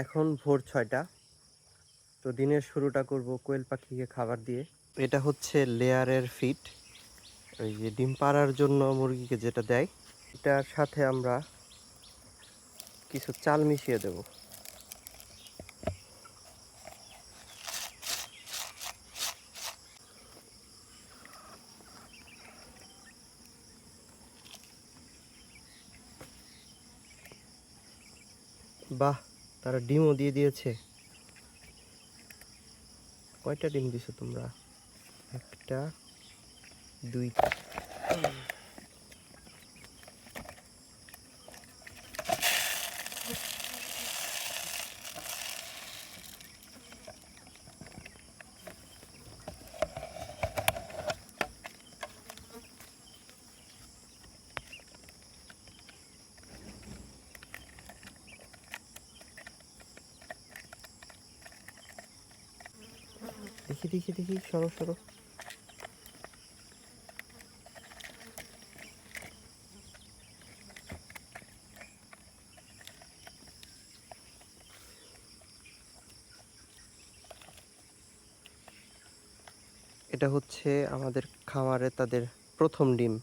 এখন ভোর 6টা। তো দিনের শুরুটা করব কোয়েল পাখিকে খাবার দিয়ে। এটা হচ্ছে লেয়ারের ফিড, ওই যে ডিম পাড়ার জন্য মুরগিকে যেটা দেয়। এটার সাথে আমরা কিছু চাল মিশিয়ে দেব। বাহ, তারা ডিমও দিয়ে দিয়েছে। কয়টা ডিম দিছো তোমরা? একটা, দুইটা। দেখি দেখি দেখি, সরো সরো। এটা হচ্ছে আমাদের খামারে তাদের প্রথম ডিম।